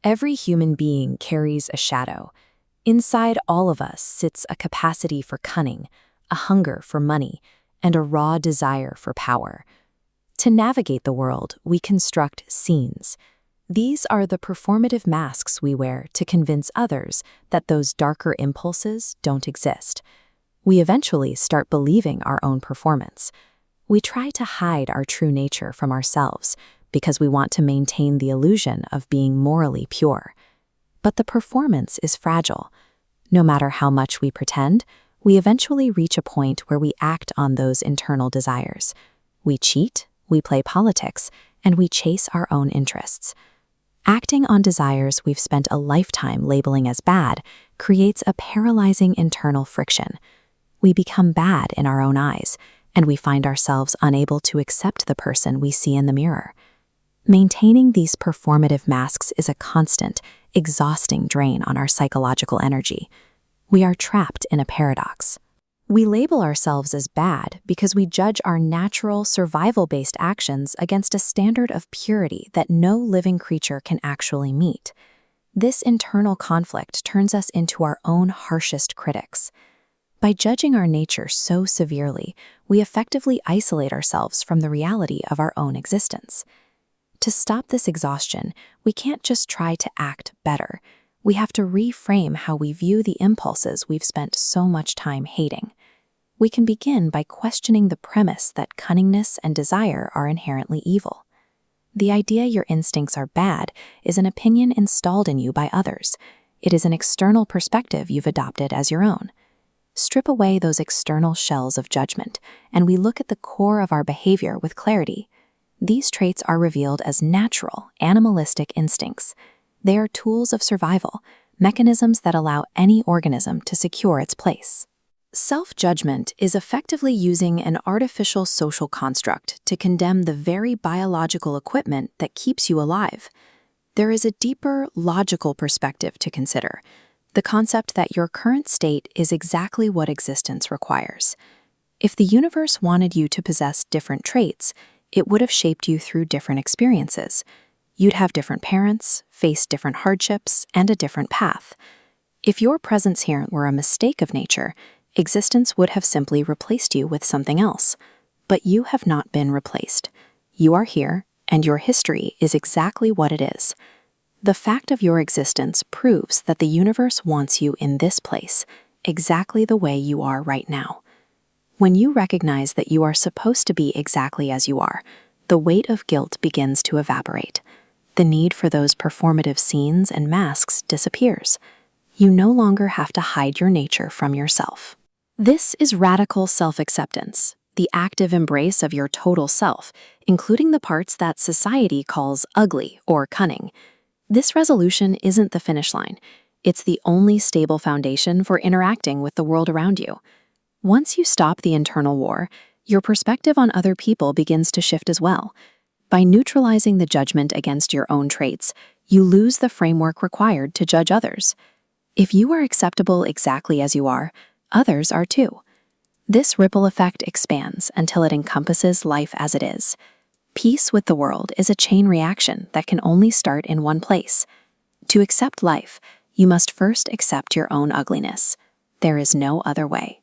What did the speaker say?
Every human being carries a shadow. Inside all of us sits a capacity for cunning, a hunger for money, and a raw desire for power. To navigate the world, we construct scenes. These are the performative masks we wear to convince others that those darker impulses don't exist. We eventually start believing our own performance. We try to hide our true nature from ourselves because we want to maintain the illusion of being morally pure. But the performance is fragile. No matter how much we pretend, we eventually reach a point where we act on those internal desires. We cheat, we play politics, and we chase our own interests. Acting on desires we've spent a lifetime labeling as bad creates a paralyzing internal friction. We become bad in our own eyes, and we find ourselves unable to accept the person we see in the mirror. Maintaining these performative masks is a constant, exhausting drain on our psychological energy. We are trapped in a paradox. We label ourselves as bad because we judge our natural, survival-based actions against a standard of purity that no living creature can actually meet. This internal conflict turns us into our own harshest critics. By judging our nature so severely, we effectively isolate ourselves from the reality of our own existence. To stop this exhaustion, we can't just try to act better. We have to reframe how we view the impulses we've spent so much time hating. We can begin by questioning the premise that cunningness and desire are inherently evil. The idea your instincts are bad is an opinion installed in you by others. It is an external perspective you've adopted as your own. Strip away those external shells of judgment, and we look at the core of our behavior with clarity. These traits are revealed as natural, animalistic instincts. They are tools of survival, mechanisms that allow any organism to secure its place. Self-judgment is effectively using an artificial social construct to condemn the very biological equipment that keeps you alive. There is a deeper, logical perspective to consider, the concept that your current state is exactly what existence requires. If the universe wanted you to possess different traits, it would have shaped you through different experiences. You'd have different parents, face different hardships, and a different path. If your presence here were a mistake of nature, existence would have simply replaced you with something else. But you have not been replaced. You are here, and your history is exactly what it is. The fact of your existence proves that the universe wants you in this place, exactly the way you are right now. When you recognize that you are supposed to be exactly as you are, the weight of guilt begins to evaporate. The need for those performative scenes and masks disappears. You no longer have to hide your nature from yourself. This is radical self-acceptance, the active embrace of your total self, including the parts that society calls ugly or cunning. This resolution isn't the finish line. It's the only stable foundation for interacting with the world around you. Once you stop the internal war, your perspective on other people begins to shift as well. By neutralizing the judgment against your own traits, you lose the framework required to judge others. If you are acceptable exactly as you are, others are too. This ripple effect expands until it encompasses life as it is. Peace with the world is a chain reaction that can only start in one place. To accept life, you must first accept your own ugliness. There is no other way.